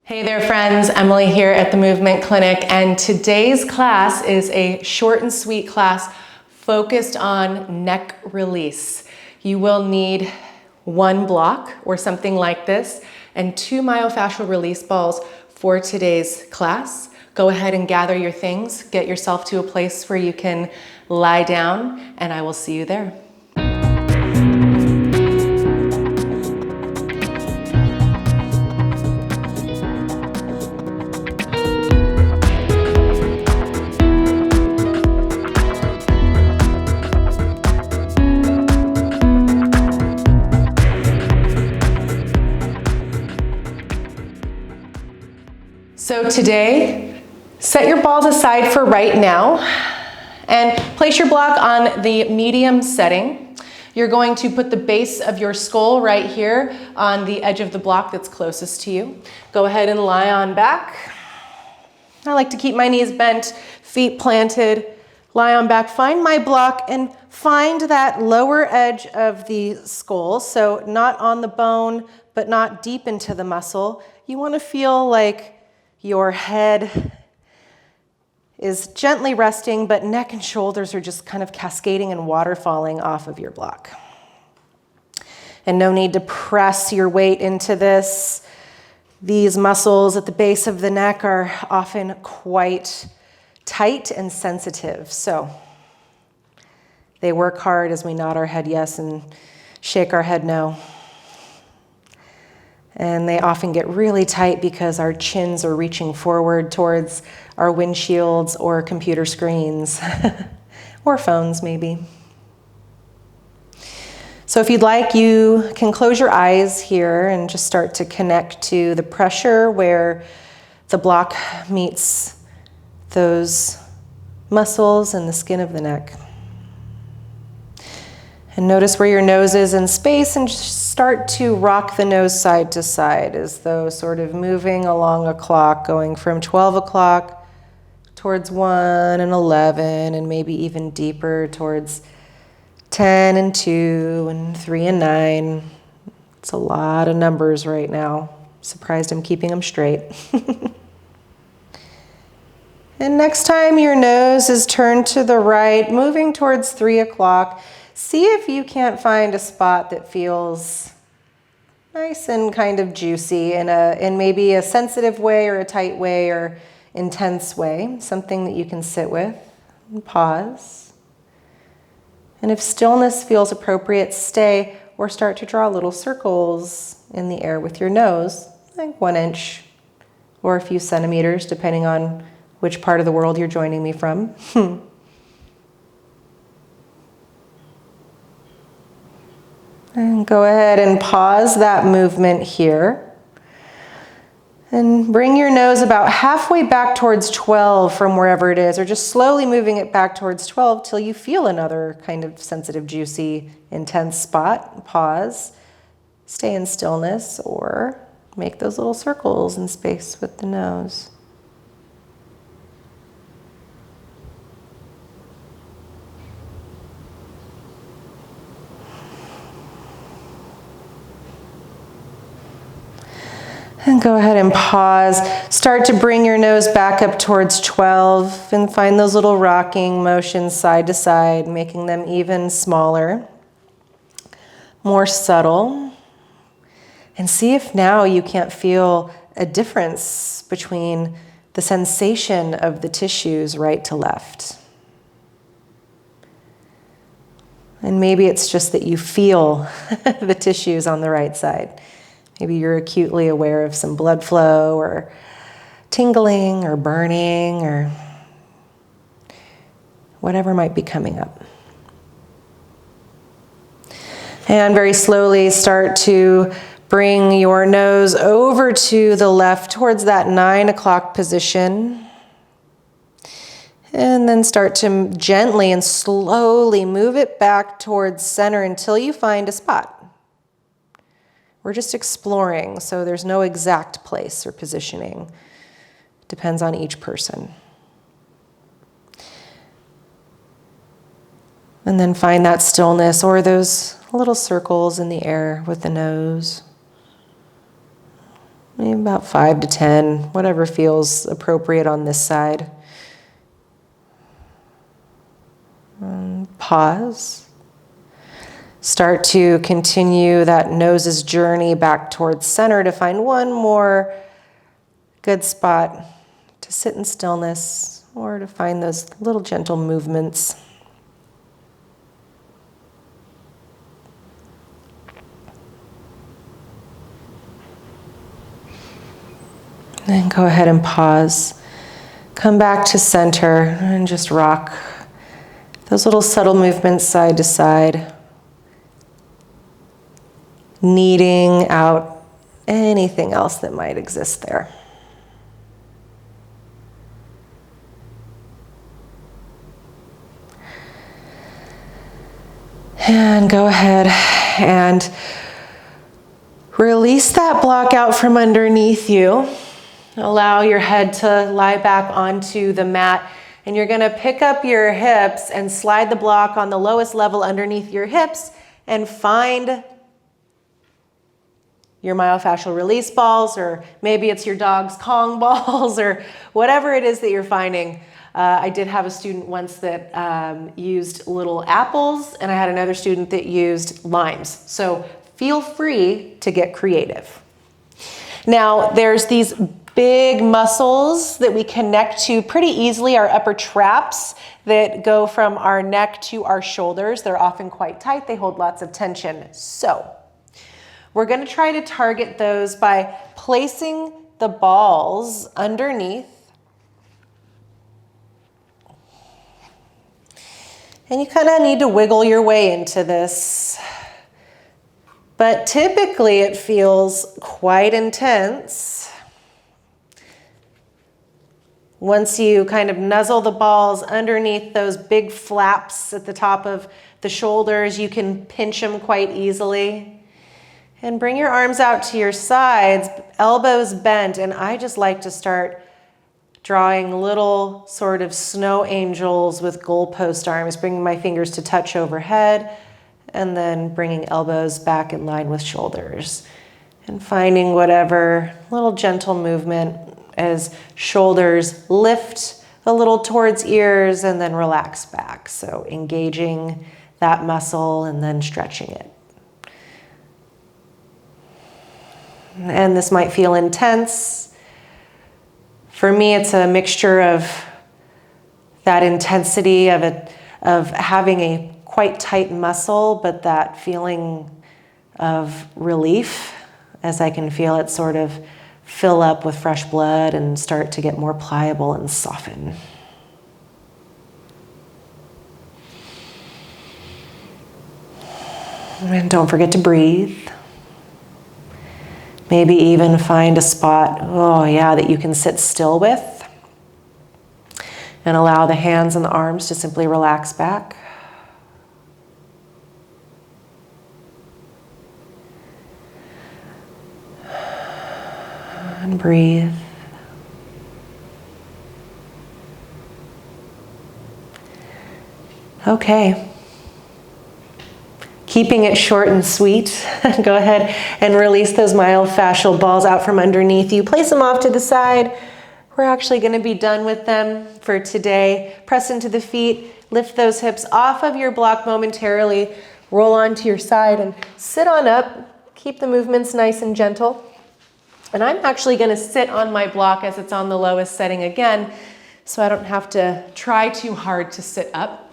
Hey there friends, Emily here at the Movement Clinic, and today's class is a short and sweet class focused on neck release. You will need one block or something like this and 2 myofascial release balls for today's class. Go ahead and gather your things, get yourself to a place where you can lie down, and I will see you there. So today, set your balls aside for right now and place your block on the medium setting. You're going to put the base of your skull right here on the edge of the block that's closest to you. Go ahead and lie on back. I like to keep my knees bent, feet planted, lie on back, find my block and find that lower edge of the skull. So not on the bone, but not deep into the muscle. You want to feel like your head is gently resting, but neck and shoulders are just kind of cascading and waterfalling off of your block. And no need to press your weight into this. These muscles at the base of the neck are often quite tight and sensitive. So they work hard as we nod our head yes and shake our head no. And they often get really tight because our chins are reaching forward towards our windshields or computer screens or phones maybe. So if you'd like, you can close your eyes here and just start to connect to the pressure where the block meets those muscles and the skin of the neck. And notice where your nose is in space and just start to rock the nose side to side as though sort of moving along a clock, going from 12 o'clock towards 1 and 11 and maybe even deeper towards 10 and 2 and 3 and 9. It's a lot of numbers right now. Surprised I'm keeping them straight. And next time your nose is turned to the right, moving towards 3 o'clock, see if you can't find a spot that feels nice and kind of juicy in maybe a sensitive way or a tight way or intense way, something that you can sit with and pause. And if stillness feels appropriate, stay or start to draw little circles in the air with your nose, like 1 inch or a few centimeters, depending on which part of the world you're joining me from. And go ahead and pause that movement here. And bring your nose about halfway back towards 12 from wherever it is, or just slowly moving it back towards 12 till you feel another kind of sensitive, juicy, intense spot. Pause, stay in stillness, or make those little circles in space with the nose. And go ahead and pause. Start to bring your nose back up towards 12 and find those little rocking motions side to side, making them even smaller, more subtle. And see if now you can't feel a difference between the sensation of the tissues right to left. And maybe it's just that you feel the tissues on the right side. Maybe you're acutely aware of some blood flow or tingling or burning or whatever might be coming up. And very slowly start to bring your nose over to the left towards that 9 o'clock position. And then start to gently and slowly move it back towards center until you find a spot. We're just exploring, so there's no exact place or positioning. Depends on each person. And then find that stillness or those little circles in the air with the nose. Maybe about 5 to 10, whatever feels appropriate on this side. Pause. Start to continue that nose's journey back towards center to find one more good spot to sit in stillness or to find those little gentle movements. Then go ahead and pause. Come back to center and just rock those little subtle movements side to side, kneading out anything else that might exist there. And go ahead and release that block out from underneath you. Allow your head to lie back onto the mat, and you're going to pick up your hips and slide the block on the lowest level underneath your hips and find your myofascial release balls, or maybe it's your dog's Kong balls, or whatever it is that you're finding. I did have a student once that used little apples, and I had another student that used limes. So feel free to get creative. Now, there's these big muscles that we connect to pretty easily, our upper traps that go from our neck to our shoulders. They're often quite tight. They hold lots of tension. So we're going to try to target those by placing the balls underneath. And you kind of need to wiggle your way into this. But typically it feels quite intense. Once you kind of nuzzle the balls underneath those big flaps at the top of the shoulders, you can pinch them quite easily. And bring your arms out to your sides, elbows bent, and I just like to start drawing little sort of snow angels with goalpost arms, bringing my fingers to touch overhead, and then bringing elbows back in line with shoulders. And finding whatever little gentle movement as shoulders lift a little towards ears and then relax back. So engaging that muscle and then stretching it. And this might feel intense. For me, it's a mixture of that intensity of having a quite tight muscle, but that feeling of relief as I can feel it sort of fill up with fresh blood and start to get more pliable and soften. And don't forget to breathe. Maybe even find a spot, that you can sit still with. And allow the hands and the arms to simply relax back. And breathe. Okay. Keeping it short and sweet, go ahead and release those myofascial balls out from underneath you. Place them off to the side. We're actually going to be done with them for today. Press into the feet, lift those hips off of your block momentarily, roll onto your side and sit on up. Keep the movements nice and gentle. And I'm actually going to sit on my block as it's on the lowest setting again, so I don't have to try too hard to sit up.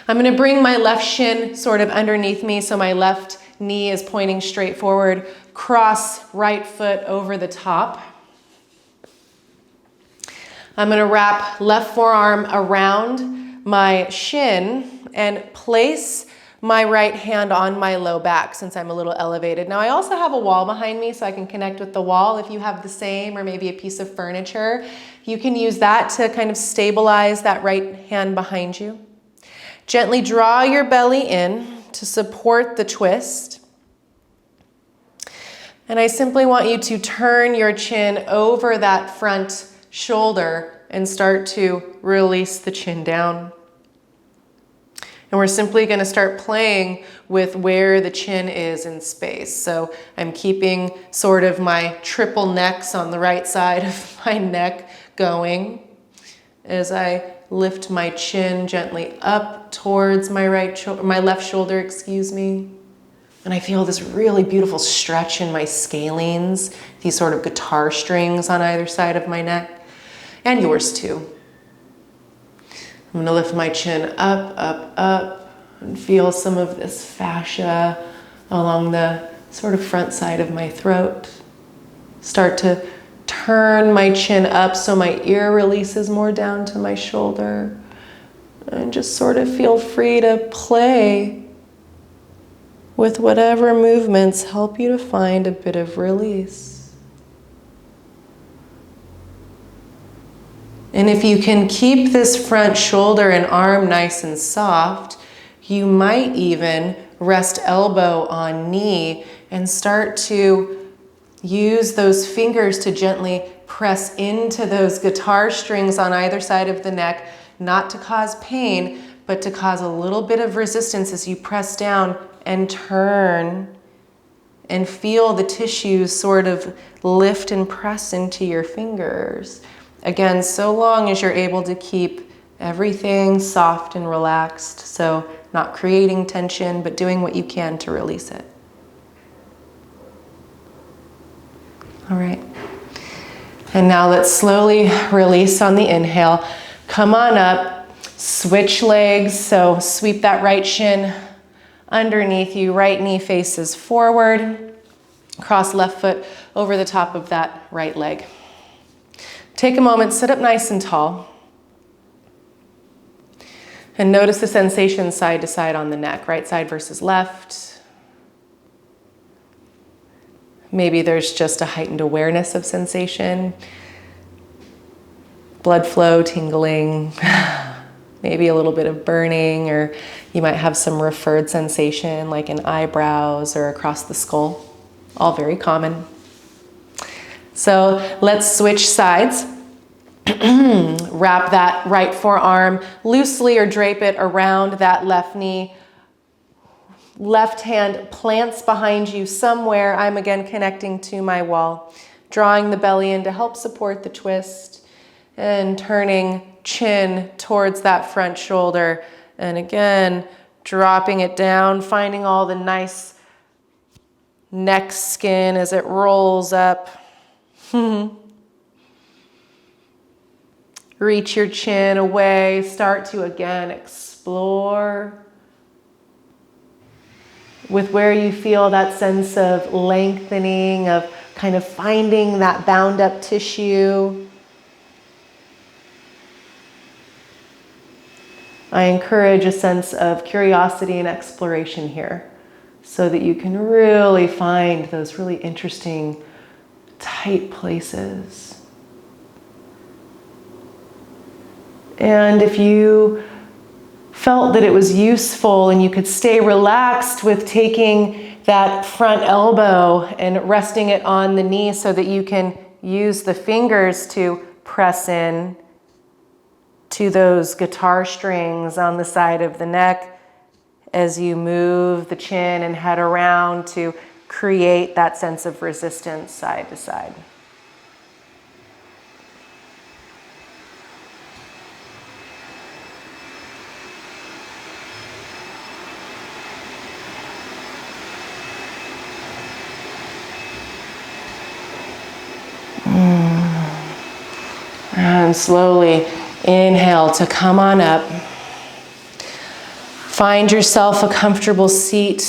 I'm going to bring my left shin sort of underneath me, so my left knee is pointing straight forward. Cross right foot over the top. I'm going to wrap left forearm around my shin and place my right hand on my low back since I'm a little elevated. Now I also have a wall behind me so I can connect with the wall. If you have the same, or maybe a piece of furniture, you can use that to kind of stabilize that right hand behind you. Gently draw your belly in to support the twist. And I simply want you to turn your chin over that front shoulder and start to release the chin down. And we're simply going to start playing with where the chin is in space. So I'm keeping sort of my triple necks on the right side of my neck going as I lift my chin gently up towards my left shoulder, excuse me. And I feel this really beautiful stretch in my scalenes, these sort of guitar strings on either side of my neck, and yours too. I'm going to lift my chin up, up, up, and feel some of this fascia along the sort of front side of my throat. Start to turn my chin up so my ear releases more down to my shoulder. And just sort of feel free to play with whatever movements help you to find a bit of release. And if you can keep this front shoulder and arm nice and soft, you might even rest elbow on knee and start to use those fingers to gently press into those guitar strings on either side of the neck, not to cause pain, but to cause a little bit of resistance as you press down and turn and feel the tissues sort of lift and press into your fingers. Again, so long as you're able to keep everything soft and relaxed, so not creating tension, but doing what you can to release it. All right. And now let's slowly release on the inhale. Come on up, switch legs, so sweep that right shin underneath you, right knee faces forward, cross left foot over the top of that right leg. Take a moment, sit up nice and tall. And notice the sensation side to side on the neck, right side versus left. Maybe there's just a heightened awareness of sensation. Blood flow, tingling, maybe a little bit of burning, or you might have some referred sensation like in eyebrows or across the skull. All very common. So let's switch sides. Wrap that right forearm loosely or drape it around that left knee. Left hand plants behind you somewhere. I'm again connecting to my wall, drawing the belly in to help support the twist and turning chin towards that front shoulder. And again, dropping it down, finding all the nice neck skin as it rolls up. Reach your chin away. Start to again explore with where you feel that sense of lengthening, of kind of finding that bound up tissue. I encourage a sense of curiosity and exploration here so that you can really find those really interesting, tight places. And if you felt that it was useful and you could stay relaxed with taking that front elbow and resting it on the knee so that you can use the fingers to press in to those guitar strings on the side of the neck as you move the chin and head around to create that sense of resistance side to side. And slowly inhale to come on up. Find yourself a comfortable seat.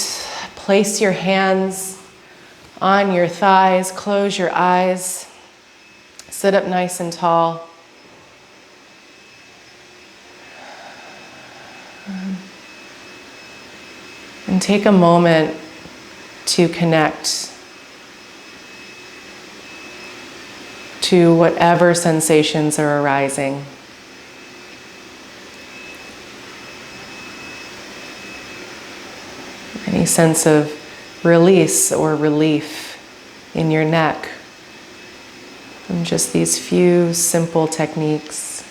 Place your hands on your thighs. Close your eyes. Sit up nice and tall. And take a moment to connect to whatever sensations are arising. Any sense of release or relief in your neck from just these few simple techniques.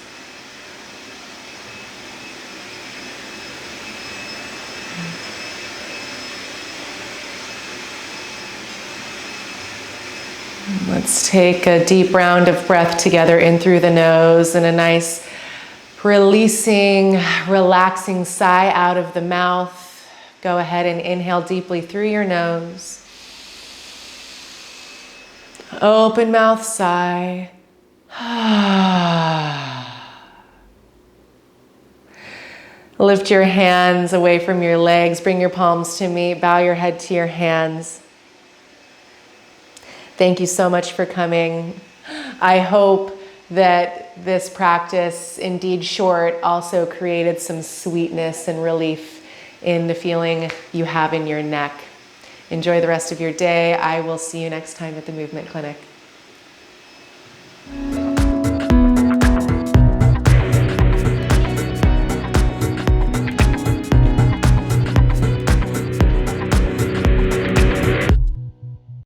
Take a deep round of breath together in through the nose and a nice releasing, relaxing sigh out of the mouth. Go ahead and inhale deeply through your nose. Open mouth sigh. Lift your hands away from your legs. Bring your palms to meet. Bow your head to your hands. Thank you so much for coming. I hope that this practice, indeed short, also created some sweetness and relief in the feeling you have in your neck. Enjoy the rest of your day. I will see you next time at the Movement Clinic.